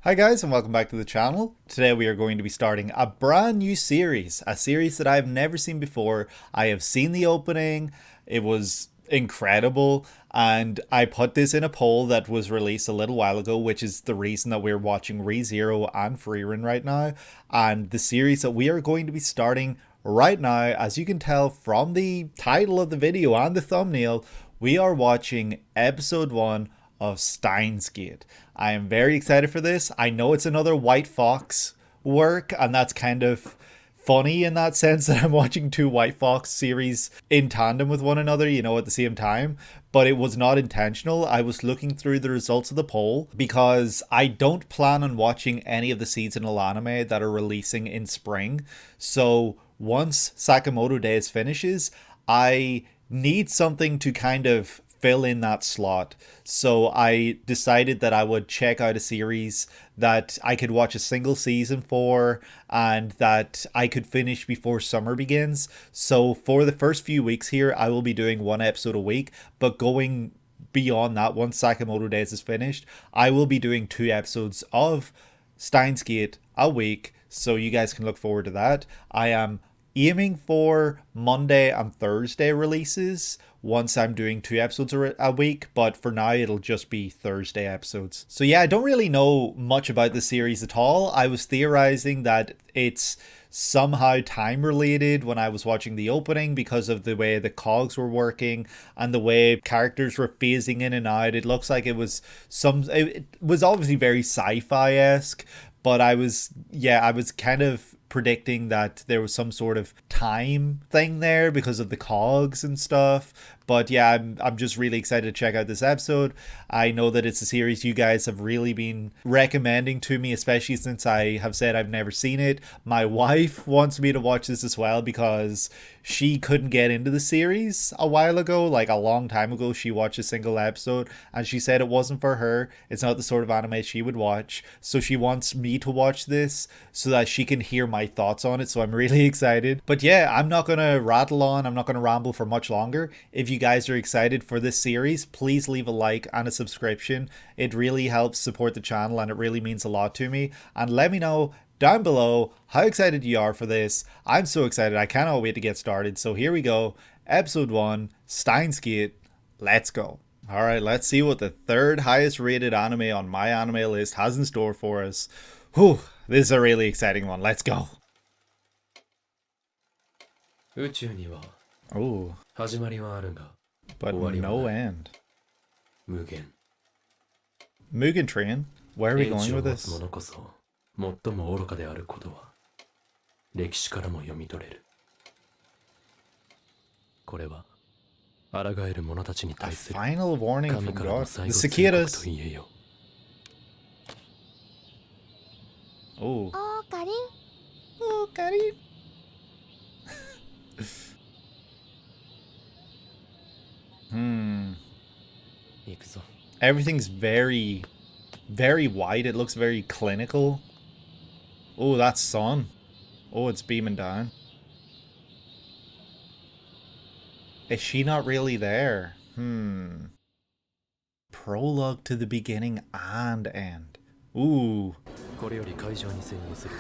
Hi guys and welcome back to the channel. Today we are going to be starting a brand new series, a series that I've never seen before. I have seen the opening, it was incredible, and I put this in a poll that was released a little while ago, which is the reason that we're watching ReZero and Freerun right now. And the series that we are going to be starting right now, as you can tell from the title of the video and the thumbnail, we are watching episode 1 of Steins. I am very excited for this. I know it's another White Fox work, and that's kind of funny in that sense that I'm watching two White Fox series in tandem with one another, at the same time. But it was not intentional. I was looking through the results of the poll because I don't plan on watching any of the seasonal anime that are releasing in spring. So once Sakamoto Days finishes, I need something to kind of fill in that slot. So I decided that I would check out a series that I could watch a single season for and that I could finish before summer begins. So for the first few weeks here, I will be doing one episode a week, but going beyond that, once Sakamoto Days is finished, I will be doing 2 episodes of Steins Gate a week. So you guys can look forward to that. I am aiming for Monday and Thursday releases once I'm doing 2 episodes a week, but for now it'll just be Thursday episodes. So yeah, I don't really know much about the series at all. I was theorizing that it's somehow time related when I was watching the opening because of the way the cogs were working and the way characters were phasing in and out. It looks like it was obviously very sci-fi-esque, but I was kind of predicting that there was some sort of time thing there because of the cogs and stuff. But yeah, I'm just really excited to check out this episode. I know that it's a series you guys have really been recommending to me, especially since I have said I've never seen it. My wife wants me to watch this as well because she couldn't get into the series a while ago, like a long time ago. She watched a single episode and she said it wasn't for her. It's not the sort of anime she would watch. So she wants me to watch this so that she can hear my thoughts on it. So I'm really excited. But yeah, I'm not going to rattle on. I'm not going to ramble for much longer. If you guys are excited for this series, please leave a like and a subscription. It really helps support the channel and it really means a lot to me. And let me know down below how excited you are for this. I'm so excited. I cannot wait to get started. So here we go. Episode 1, Steins Gate. Let's go. Alright, let's see what the third highest rated anime on my anime list has in store for us. Whew, this is a really exciting one. Let's go. Oh, but no end. Mugen Train? Where are we going with this? 最も愚かであることは歴史からも読み取れる。これは抗える者たちに対する final warning from 神からの God. 最 The 後通告 cicadas. と言えよ。Oh. Oh, Karin. Oh, Karin. Hmm. 行くぞ。 Everything's very wide. It looks very clinical. Oh, that's sun. Oh, it's beaming down. Is she not really there? Prologue to the beginning and end. Ooh. これより会場に潜入する。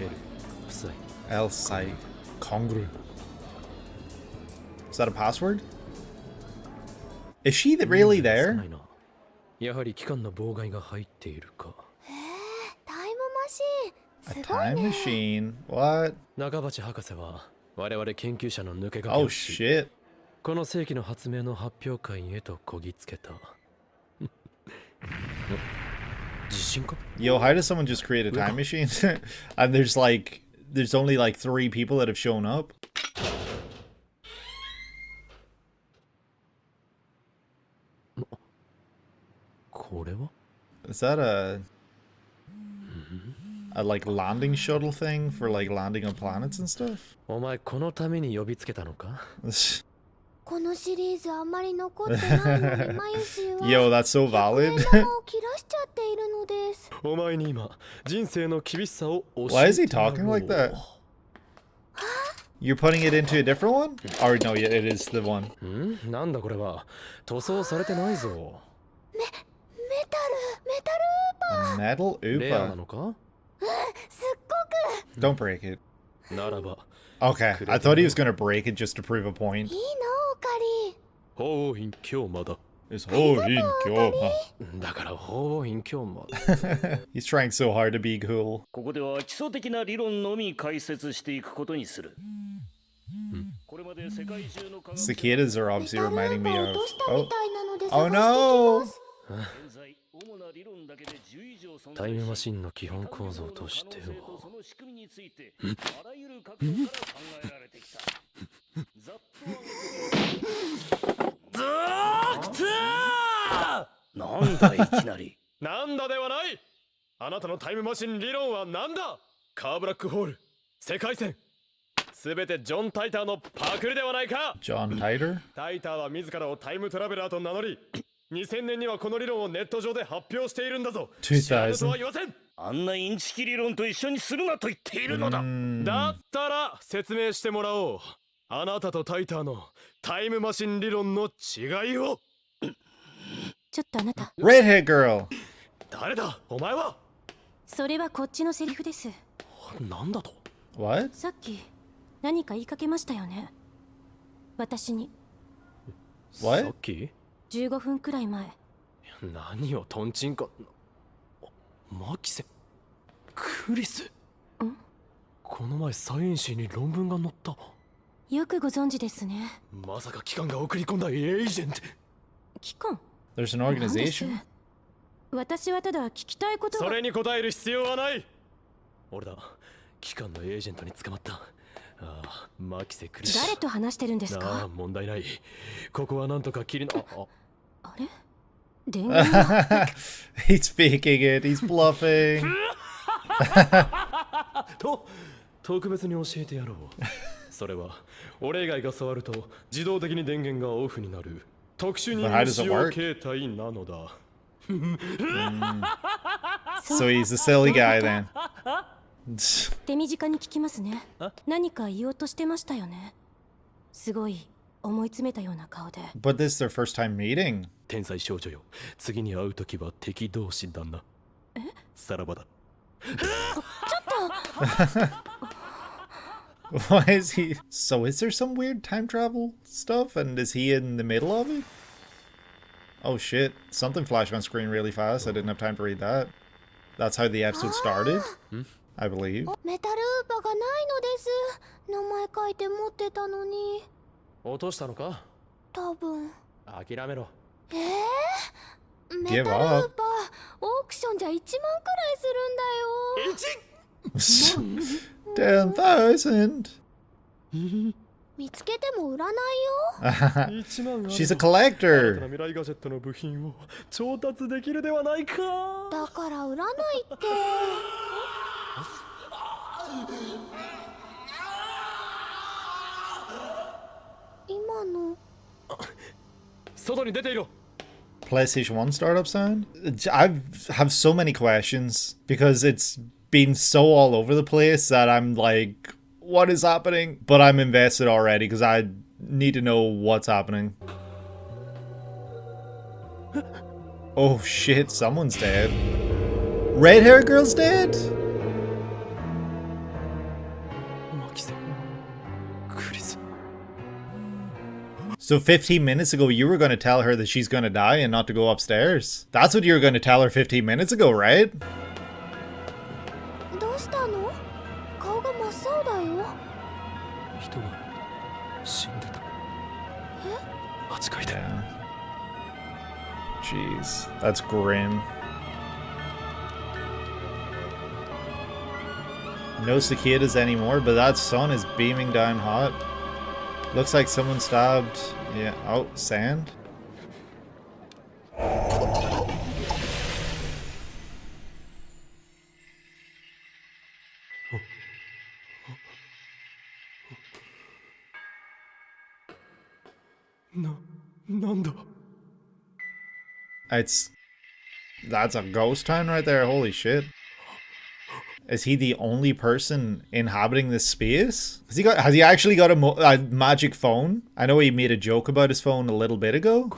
L、夫妻。 El Sai Kongru. Is that a password? Is she really there? 少ないな。やはり機関の妨害が入っているか。タイムマシーン。 A すごい time ね。 machine? What? 中鉢博士は我々研究者の抜け駆け Oh をし、 shit. この世紀の発明の発表会へとこぎつけた。地震か？ Yo, how does someone just create a time machine? And there's only like 3 people that have shown up. これは？ Is that a like landing shuttle thing for like landing on planets and stuff? お前このために呼びつけたのか？このシリーズあんまり残ってないのに、マユシーは Yo, that's so valid. 100円玉を切らしちゃっているのです。お前に今人生の厳しさを教えて Why is he やろう talking like that? You're putting it into a different one? Or no, yeah, it is the one. なんだこれは塗装されてないぞ。メタルパ A metal レアな Upa. のか？すっごく Don't break it. ならば Okay, I thought he was gonna break it just to prove a point. いいなオカリ。法院京馬だ。 It's Horin Kyoma. だから法院京馬 He's trying so hard to be cool. ここでは基礎的な理論のみ解説していくことにする。これまで世界中の科学者 Cicadas are メ obviously タル reminding ー me パ of. 落としたみたいなので Oh 探してき no! ます。現在主な理論だけで10以上存在しタイムマシンの基本構造としては可能性とその仕組みについてあらゆる角度から考えられてきた。ざっと挙げてドクタなんだいきなり。ーなんだではない。あなたのタイムマシン理論は何だ。カーブラックホール、世界線、すべてジョン・タイターのパクリではないか。 John Titor? タイターは自らをタイムトラベラーと名乗り、2000年にはこの理論をネット上で発表しているんだぞ。 2000知らぬとは言わせん。あんなインチキ理論と一緒にするなと言っているのだ。だったら説明してもらおう。あなたとタイターのタイムマシン理論の違いを。ちょっとあなた、 Redhead girl! 誰だお前は。それはこっちのセリフです。なんだと。 What? さっき何か言いかけましたよね。私に What? さっき15分くらい前。何をトンチンカ。マキセクリス。この前サイエンシーに論文が載った。よくご存知ですね。まさか機関が送り込んだエージェント。機関 There's an なんです organization? 私はただ聞きたいことが。それに答える必要はない。俺だ、機関のエージェントに捕まった。ああ、マキセクリス。誰と話してるんですああ、か。問題ない。ここはなんとか切りの。あれ電源が He's faking it. He's bluffing. と特別に教えてやろう。それは俺以外が触ると自動的に電源がオフになる特殊任 But how 務 does it 使用 work? 形態なのだ。So he's a silly guy then. 手短に聞きますね。何か言おうとしてましたよね。すごい思い詰めたような顔で。 But this is their first time meeting. 天才少女よ、次に会うときは敵同士だな。さらばだ。Why is he? So is there some weird time travel stuff? And is he in the middle of it? Oh shit. Something flashed on screen really fast. I didn't have time to read that. That's how the episode started, I believe. メタルーパがないのです。名前書いて持ってたのに。落としたのか。多分。諦めろ。メタルーパオークションじゃ1万くらいするんだよ。 10,000. 見つけても売らないよ。1万 She's a 新たな collector. 未来ガジェットの部品を調達できるではないか。だから売らないって。今の外に出ていろ。 PlayStation 1 startup sound? I have so many questions because it's been so all over the place that I'm like, what is happening? But I'm invested already because I need to know what's happening. Oh shit, someone's dead. Red hair girl's dead? マキセクリス。 So 15 minutes ago, you were going to tell her that she's going to die and not to go upstairs. That's what you were going to tell her 15 minutes ago, right? どうしたの？顔が真っ青だよ。人が死んでた。8階で。 Yeah. Jeez, that's grim. No cicadas anymore, but that sun is beaming down hot. Looks like someone stabbed. Yeah. Oh, sand. No, なんだ。 That's a ghost town right there. Holy shit. Is he the only person inhabiting this space? Has he actually got a magic phone? I know he made a joke about his phone a little bit ago.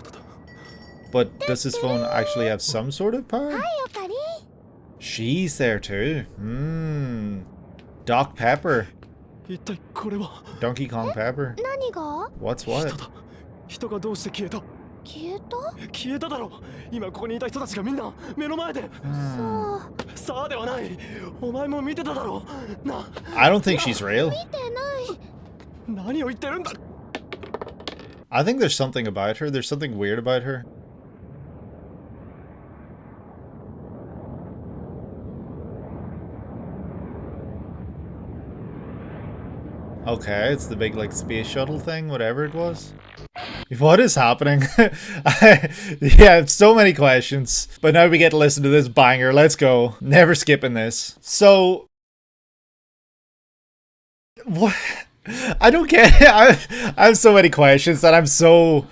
But does his phone actually have some sort of power? はい、オカリ。She's there too. Doc Pepper. 一体これは Donkey Kong Pepper. 何が What's what? 人だ。人がどうして消えた？消えた？消えただろ。今ここにいた人たちがみんな目の前で。そうさあではない。お前も見てただろ。な、 I don't think she's real. 見てない。何を言ってるんだ。 I think there's something about her. There's something weird about her. Okay, it's the big like space shuttle thing, whatever it was. What is happening? Yeah, so many questions. But now we get to listen to this banger. Let's go. Never skipping this. So, what? I don't get it. I have so many questions that I'm so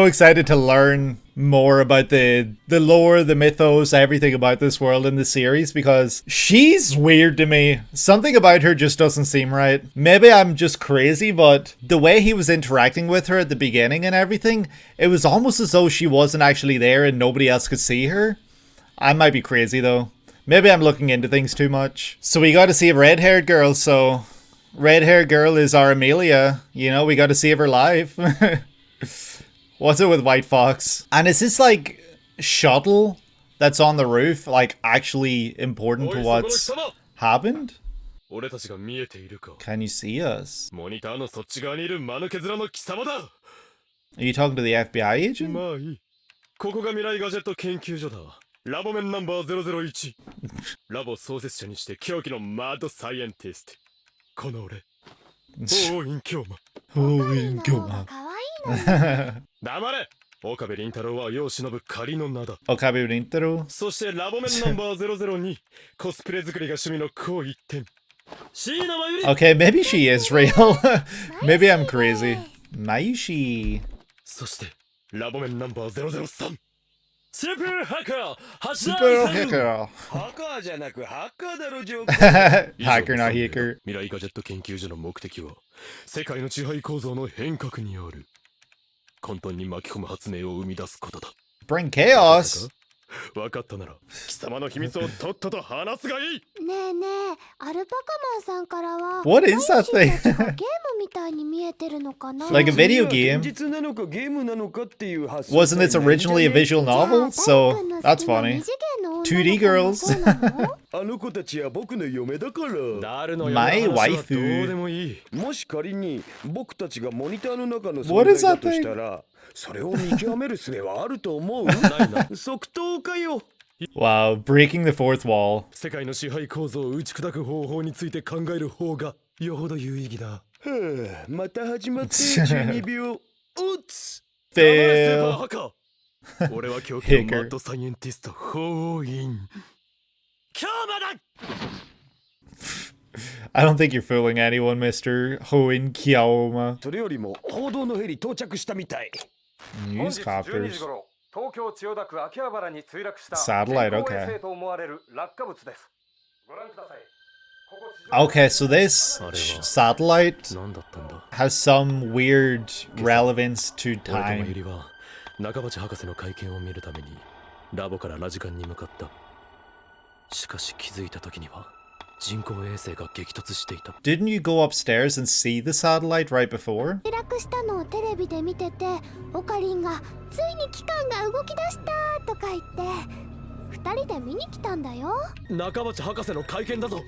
excited to learn more about the lore, the mythos, everything about this world in the series, because she's weird to me. Something about her just doesn't seem right. Maybe I'm just crazy, but the way he was interacting with her at the beginning and everything, it was almost as though she wasn't actually there and nobody else could see her. I might be crazy though. Maybe I'm looking into things too much. So we got to see a red-haired girl, so red-haired girl is our Amelia. You know, we got to save her life. What's it with White Fox? And is this like shuttle that's on the roof like actually important to what's happened? 俺たちが見えているか。 Can you see us? モニターのそっち側にいる間抜け面の貴様だ。 Are you talking to the FBI agent? まあいい。ここが未来ガジェット研究所だ。ラボメンナンバー001。ラボ創設者にして狂気のマッドサイエンティスト。この俺。大院京馬。Oh, in 可愛いの。黙れ。岡部倫太郎は世を忍ぶ仮の名だ。 Okabe Rintaro. そしてラボメンナンバー002。コスプレ作りが趣味の高一点。椎名真由里。 Okay, maybe she is real. Maybe I'm crazy. Maishi. そしてラボメンナンバー003。スーパーハッカー。 Super hacker. ハッカーじゃなくハッカーだろジョーカー。 Hacker, not hacker. 未来ガジェット研究所の目的は世界の支配構造の変革による混沌に巻き込む発明を生み出すことだ。 Bring chaos. 分かったなら貴様の秘密をとっとと話すがいい。ねえねえ、アルパカマンさんからは What is that マイ thing? シーたちがゲームみたいに見えてるのかな。 Like a video game. 現実なのかゲームなのかっていう発想。 Wasn't this originally a visual novel? So that's funny. 2D girls. あの子たちは僕の嫁だから。誰の My 話は waifu. どうでもいい。もし仮に僕たちがモニターの中の What 存 is 在 that だとしたら、それを見極める術はあると思う。即答かよ。 Wow, breaking the fourth wall. 世界の支配構造を打ち砕く方法について考える方がよほど有意義だ。はあ、また始まって12秒。おつ。スーパー Fail. ハッカー。俺は狂気のマッドサイエンティストホーイン。今日まだ。 I don't think you're fooling anyone, Mr. Hoin Kiaoma. それよりも報道のヘリ到着したみたい。 Newscopters. 東京千代田区秋葉原に墜落した Satellite, 人工 okay. 衛星と思われる落下物です。ご覧ください。ここ地上 Okay, so this satellite 何だったんだ。 has some weird relevance to 俺と真由 time. 里は中鉢博士の会見を見るためにラボからラジカンに向かった。しかし気づいた時には人工衛星が激突していた。 Didn't you go upstairs and see the satellite right before? 墜落したのをテレビで見てて、オカリンがついに機関が動き出したとか言って2人で見に来たんだよ。中鉢博士の会見だぞ。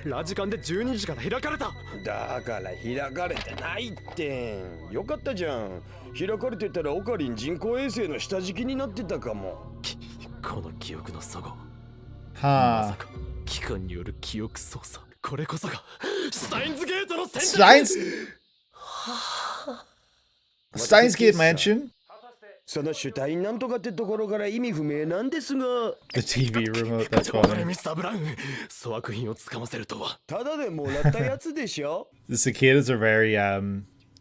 ラジカンで12時から開かれた。だから開かれてないって。よかったじゃん。開かれてたらオカリン人工衛星の下敷きになってたかも。この記憶の齟齬。ま Huh. さか機関による記憶操作。これこそがスタインズゲートの選択。 Steins Gate Mansion? その主体なんとかってところから意味不明なんですが。 The TV remote, that's おれ funny. ミスターブラウン。粗悪品をつかませるとは。ただでもらったやつでしょ。 The cicadas are very,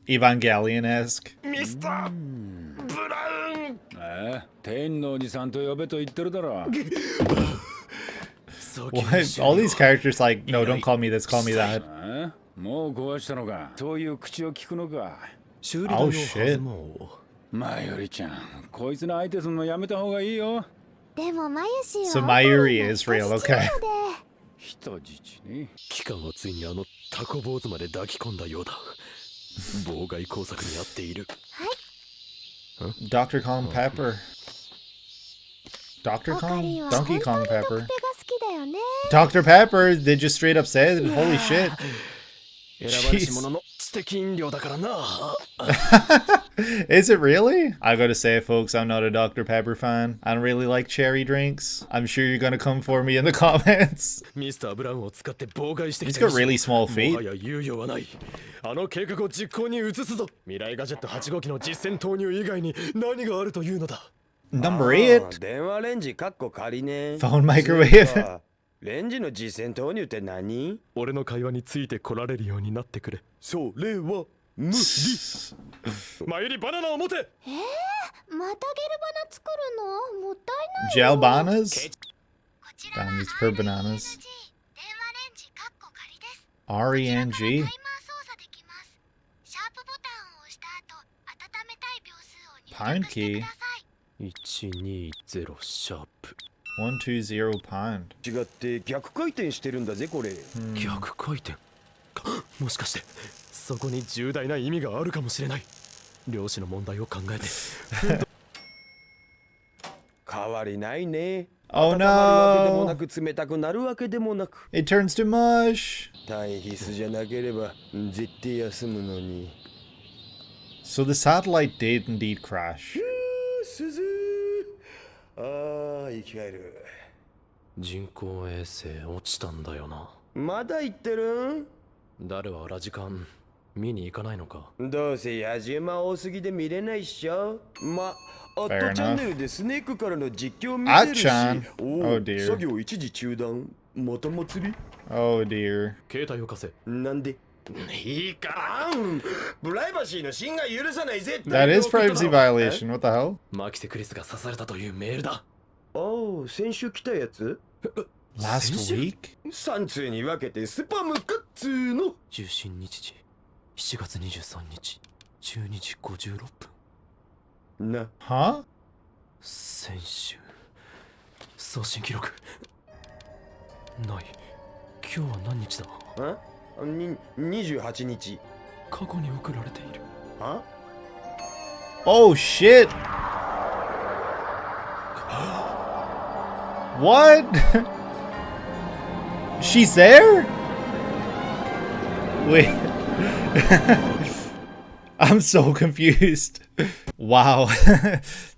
Evangelion-esque. ミスターブラウン。ええ、天のおじさんと呼べと言ってるだろ。 What? All these characters like, no, don't call me this, call me that. ええ、もう壊したのか。そういう口を聞くのか。修理代のはずも。まよりちゃん、こいつの相手するのやめた方がいいよ。でもマユシー So はオカリン Mayuri の is real, 人質 okay. なので人質ね。機関はついにあのタコ坊主まで抱き込んだようだ。妨害工作に遭っている。Dr. Kong Pepper. Dr. オカ Kong? リンは Donkey 本当 Kong にドクペが Pepper. 好きだよね。 Dr. Pepper, they just straight up said it. Holy shit. 選ばれし者の知的飲料だからな。Is it really? I gotta say, folks, I'm not a Dr. Pepper fan. I don't really like cherry drinks. I'm sure you're gonna come for me in the comments. ミスター・ブラウンを使って妨害してき He's た got really small も feet. はや猶予はない。あの計画を実行に移すぞ。未来ガジェット8号機の実戦投入以外に何があるというのだ。 Number 8. 電話レンジかっこ仮ね。 Phone microwave. レンジの実践投入って何？俺の会話について来られるようになってくれ。それは無理。前よりバナナを持て。またゲルバナ作るのもったいない。 Gel bananas? こちらは Damn, these poor bananas. 電話レンジかっこ仮です。 RENG? タイマー操作できます。シャープボタンを押した後、温めたい秒数を入力してください。120シャープ。 120 pound. 違って逆回転してるんだぜこれ。逆回転。もしかしてそこに重大な意味があるかもしれない。量子の問題を考えて。変わりないね。 Oh 温まるわけでもな no! く冷たくなるわけでもなく。 It turns to mush. 大必須じゃなければ絶対休むのに。 So the satellite did indeed crash. 鈴。ああ生き返る。人工衛星落ちたんだよな。まだ言ってる？誰はラジカン見に行かないのか。どうせ野獣馬多すぎで見れないっしょ。アッ Fair トチャンネルでスネークからの実況見てるし。 At-chan? お Oh お、 dear. 作業一時中断。また祭り？ Oh dear. 携帯を貸せ。なんで？いいかん。プライバシーの侵害許さないぜ。 That is privacy violation. What the hell? マキセクリスが刺されたというメールだ。ああ、先週来たやつ？ Last week? 3通に分けてスパムかっつーの。受信日時7月23日12時56分。な。Huh? 先週送信記録ない。今日は何日だ。あ28日。過去に送られている。あ Oh shit! What? She's there? Wait. I'm so confused. Wow.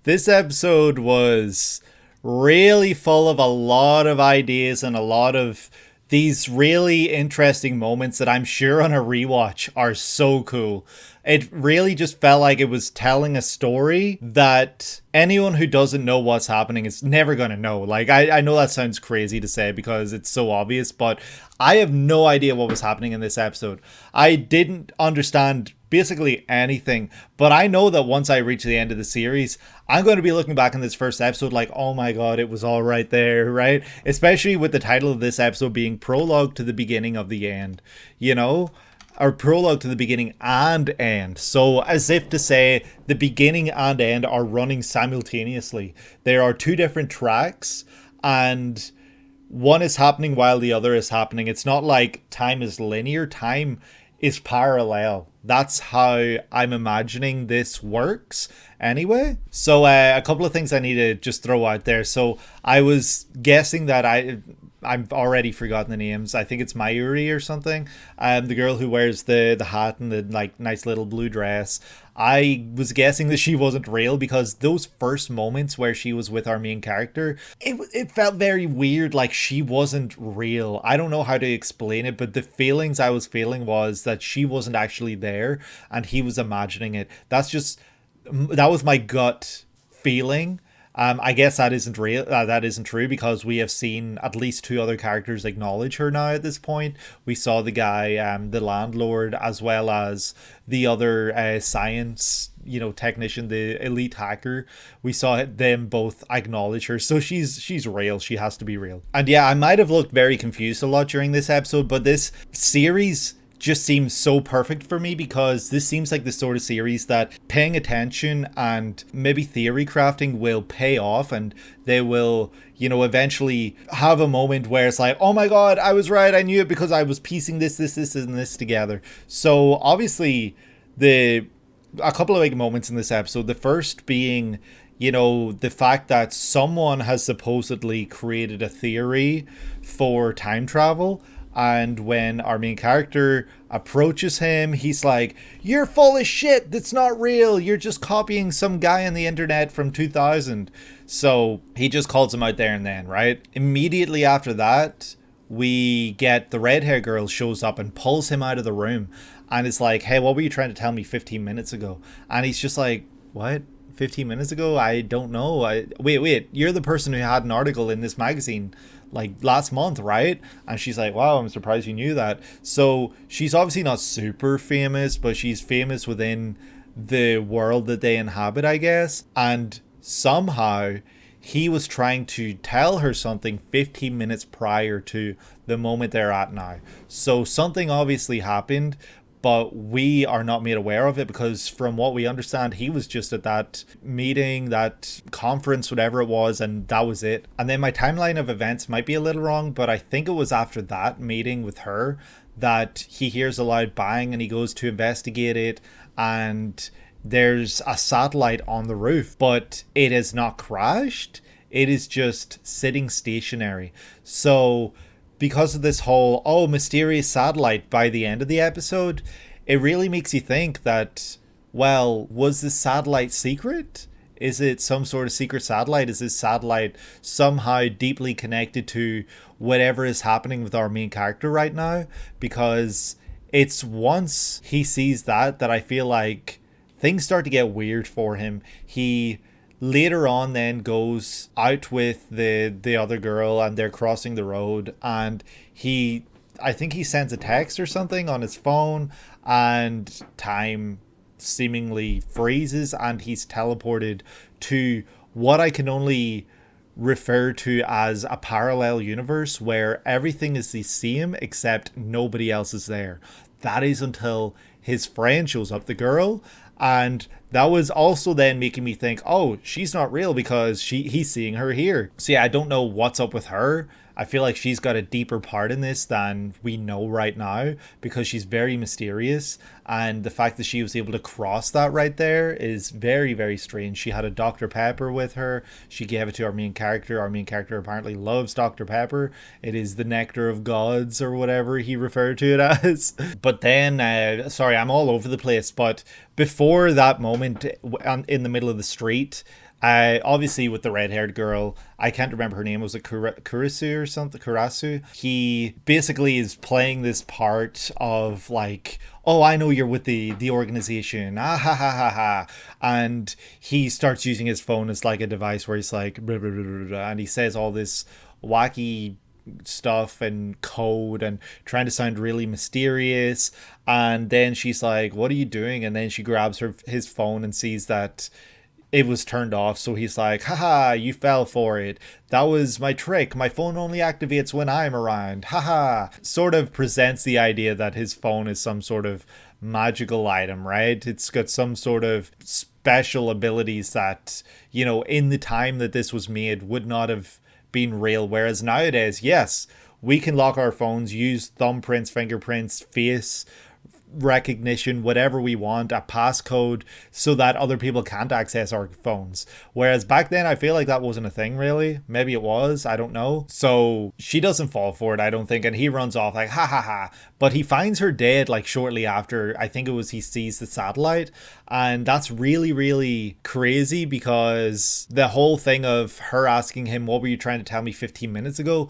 This episode was really full of a lot of ideas and a lot of these really interesting moments that I'm sure on a rewatch are so cool. It really just felt like it was telling a story that anyone who doesn't know what's happening is never going to know. Like, I know that sounds crazy to say because it's so obvious, but I have no idea what was happening in this episode. I didn't understand basically anything, but I know that once I reach the end of the series, I'm going to be looking back on this first episode like, oh my god, it was all right there, right? Especially with the title of this episode being Prologue to the Beginning of the End, you know? Or prologue to the beginning and end. So as if to say the beginning and end are running simultaneously. There are two different tracks and one is happening while the other is happening. It's not like time is linear, time is parallel. That's how I'm imagining this works anyway. So a couple of things I need to just throw out there. So I was guessing that I've already forgotten the names. I think it's Mayuri or something. The girl who wears the hat and the like nice little blue dress. I was guessing that she wasn't real because those first moments where she was with our main character, it felt very weird, like she wasn't real. I don't know how to explain it, but the feelings I was feeling was that she wasn't actually there and he was imagining it. That was my gut feeling. I guess that isn't real. That isn't true because we have seen at least two other characters acknowledge her now at this point. We saw the guy, the landlord, as well as the other science, technician, the elite hacker. We saw them both acknowledge her. So she's real. She has to be real. And yeah, I might have looked very confused a lot during this episode, but this series just seems so perfect for me, because this seems like the sort of series that paying attention and maybe theory crafting will pay off, and they will, you know, eventually have a moment where it's like, oh my god, I was right, I knew it because I was piecing this and this together. So obviously a couple of big moments in this episode, the first being, you know, the fact that someone has supposedly created a theory for time travel. And when our main character approaches him, he's like, you're full of shit. That's not real. You're just copying some guy on the internet from 2000. So he just calls him out there and then, right? Immediately after that, we get the red hair girl shows up and pulls him out of the room. And it's like, hey, what were you trying to tell me 15 minutes ago? And he's just like, what? 15 minutes ago? I don't know. Wait, you're the person who had an article in this magazine like last month, right? And she's like, wow, I'm surprised you knew that. So she's obviously not super famous, but she's famous within the world that they inhabit, I guess. And somehow he was trying to tell her something 15 minutes prior to the moment they're at now. So something obviously happened, but we are not made aware of it, because from what we understand, he was just at that meeting, that conference, whatever it was, and that was it. And then my timeline of events might be a little wrong, but I think it was after that meeting with her that he hears a loud bang and he goes to investigate it, and there's a satellite on the roof, but it has not crashed. It is just sitting stationary. So because of this whole, mysterious satellite by the end of the episode, it really makes you think that, well, was this satellite secret? Is it some sort of secret satellite? Is this satellite somehow deeply connected to whatever is happening with our main character right now? Because it's once he sees that I feel like things start to get weird for him. He later on then goes out with the other girl, and they're crossing the road, and I think he sends a text or something on his phone, and time seemingly freezes, and he's teleported to what I can only refer to as a parallel universe where everything is the same except nobody else is there. That is until his friend shows up, the girl. And that was also then making me think, oh, she's not real because he's seeing her here. So yeah, I don't know what's up with her. I feel like she's got a deeper part in this than we know right now, because she's very mysterious. And the fact that she was able to cross that right there is very, very strange. She had a Dr. Pepper with her. She gave it to our main character. Our main character apparently loves Dr. Pepper. It is the nectar of gods, or whatever he referred to it as. But then, sorry, I'm all over the place. But before that moment in the middle of the street, obviously with the red-haired girl, I can't remember her name, was it Kurisu or something? Kurasu? He basically is playing this part of like, oh, I know you're with the organization, ah ha ha ha ha, and he starts using his phone as like a device where he's like, blah, blah, blah, blah, blah, and he says all this wacky stuff and code and trying to sound really mysterious. And then she's like, what are you doing? And then she grabs his phone and sees that it was turned off. So he's like, haha, you fell for it. That was my trick. My phone only activates when I'm around. Haha. Sort of presents the idea that his phone is some sort of magical item, right? It's got some sort of special abilities that, you know, in the time that this was made would not have been real. Whereas nowadays, yes, we can lock our phones, use thumbprints, fingerprints, face recognition, whatever we want, a passcode, so that other people can't access our phones. Whereas back then, I feel like that wasn't a thing, really. Maybe it was, I don't know. So she doesn't fall for it, I don't think, and he runs off like, ha ha ha. But he finds her dead like shortly after. I think it was he sees the satellite, and that's really, really crazy, because the whole thing of her asking him, what were you trying to tell me 15 minutes ago?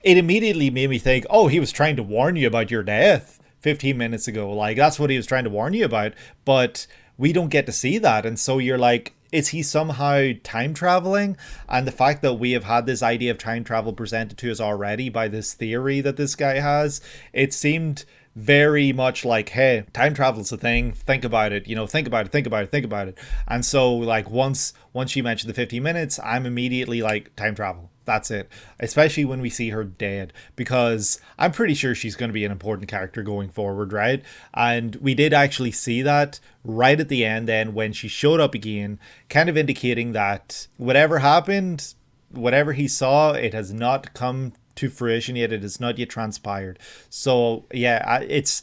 It immediately made me think, oh, he was trying to warn you about your death 15 minutes ago. Like, that's what he was trying to warn you about, but we don't get to see that. And so you're like, is he somehow time traveling? And the fact that we have had this idea of time travel presented to us already by this theory that this guy has, it seemed very much like, hey, time travel's a thing, think about it, you know, think about it. And so like once you mentioned the 15 minutes, I'm immediately like, time travel, That's it. Especially when we see her dead, because I'm pretty sure she's going to be an important character going forward, right? And we did actually see that right at the end then when she showed up again, kind of indicating that whatever happened, whatever he saw, it has not come to fruition yet. It has not yet transpired. So yeah, it's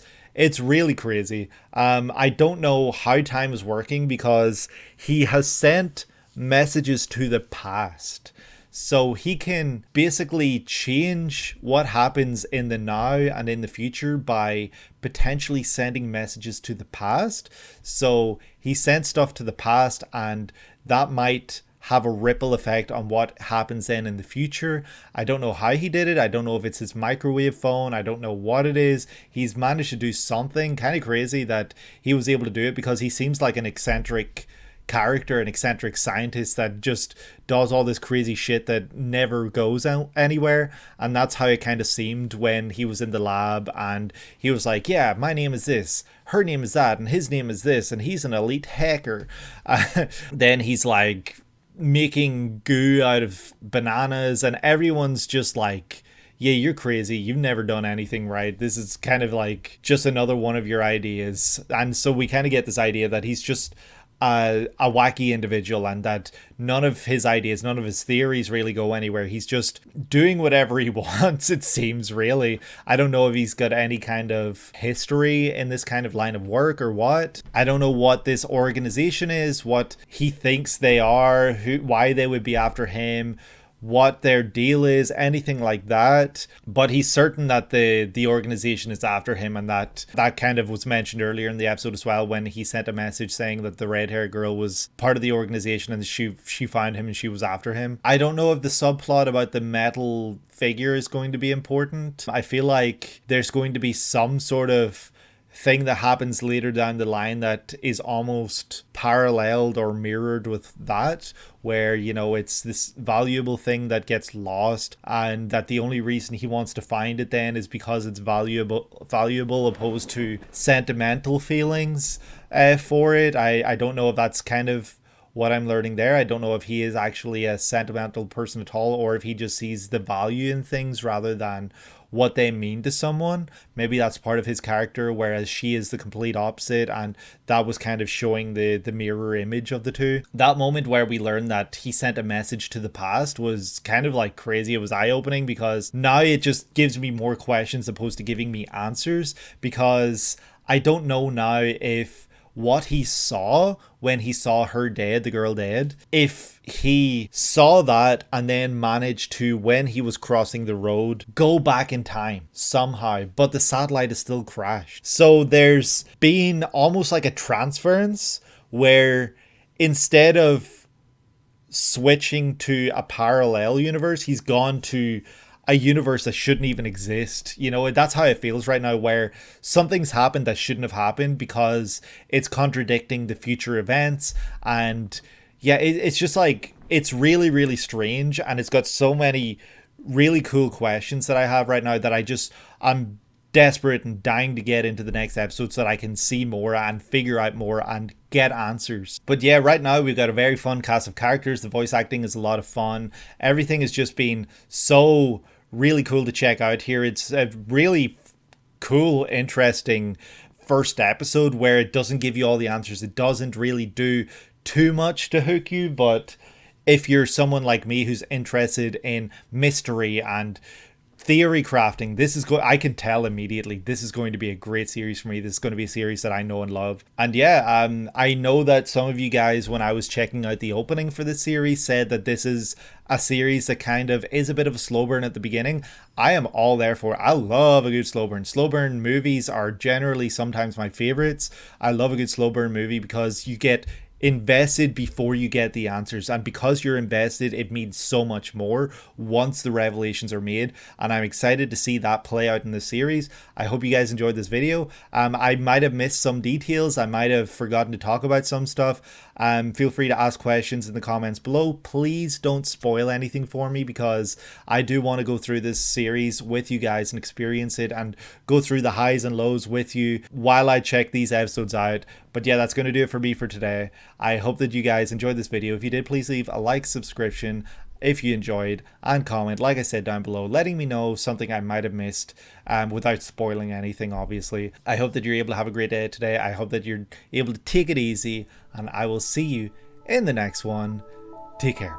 really crazy. I don't know how time is working because he has sent messages to the past. So he can basically change what happens in the now and in the future by potentially sending messages to the past. So he sent stuff to the past, and that might have a ripple effect on what happens then in the future. I don't know how he did it. I don't know if it's his microwave phone. I don't know what it is. He's managed to do something kind of crazy that he was able to do it, because he seems like an eccentric character, an eccentric scientist that just does all this crazy shit that never goes out anywhere. And that's how it kind of seemed when he was in the lab and he was like, yeah, my name is this, her name is that, and his name is this, and he's an elite hacker. Then he's like making goo out of bananas, and everyone's just like, yeah, you're crazy. You've never done anything right. This is kind of like just another one of your ideas. And so we kind of get this idea that he's just a wacky individual, and that none of his ideas, none of his theories really go anywhere. He's just doing whatever he wants, it seems, really. I don't know if he's got any kind of history in this kind of line of work or what. I don't know what this organization is, what he thinks they are, why they would be after him, what their deal is, anything like that. But he's certain that the organization is after him, and that kind of was mentioned earlier in the episode as well, when he sent a message saying that the red-haired girl was part of the organization and she found him and she was after him. I don't know if the subplot about the metal figure is going to be important. I feel like there's going to be some sort of thing that happens later down the line that is almost paralleled or mirrored with that, where, you know, it's this valuable thing that gets lost, and that the only reason he wants to find it then is because it's valuable opposed to sentimental feelings for it. I don't know if that's kind of what I'm learning there. I don't know if he is actually a sentimental person at all, or if he just sees the value in things rather than what they mean to someone. Maybe that's part of his character, whereas she is the complete opposite, and that was kind of showing the mirror image of the two. That moment where we learned that he sent a message to the past was kind of like crazy. It was eye-opening, because now it just gives me more questions opposed to giving me answers, because I don't know now if what he saw when he saw her dead, the girl dead, if he saw that and then managed to, when he was crossing the road, go back in time somehow, but the satellite is still crashed. So there's been almost like a transference where instead of switching to a parallel universe, he's gone to a universe that shouldn't even exist. You know, that's how it feels right now, where something's happened that shouldn't have happened because it's contradicting the future events. And yeah, it's just like, it's really, really strange, and it's got so many really cool questions that I have right now that I'm desperate and dying to get into the next episode so that I can see more and figure out more and get answers. But yeah, right now we've got a very fun cast of characters. The voice acting is a lot of fun. Everything has just been so really cool to check out here. It's a really cool, interesting first episode where it doesn't give you all the answers. It doesn't really do too much to hook you, but if you're someone like me who's interested in mystery and theory crafting, I can tell immediately this is going to be a great series for me. This is going to be a series that I know and love. And yeah, I know that some of you guys, when I was checking out the opening for this series, said that this is a series that kind of is a bit of a slow burn at the beginning. I am all there for it. I love a good slow burn. Slow burn movies are generally sometimes my favorites. I love a good slow burn movie because you get invested before you get the answers, and because you're invested, it means so much more once the revelations are made, and I'm excited to see that play out in the series. I hope you guys enjoyed this video. I might have missed some details, I might have forgotten to talk about some stuff. Feel free to ask questions in the comments below. Please don't spoil anything for me, because I do want to go through this series with you guys and experience it and go through the highs and lows with you while I check these episodes out. But yeah, that's going to do it for me for today. I hope that you guys enjoyed this video. If you did, please leave a like, subscription, if you enjoyed, and comment, like I said, down below, letting me know something I might have missed, without spoiling anything, obviously. I hope that you're able to have a great day today. I hope that you're able to take it easy, and I will see you in the next one. Take care.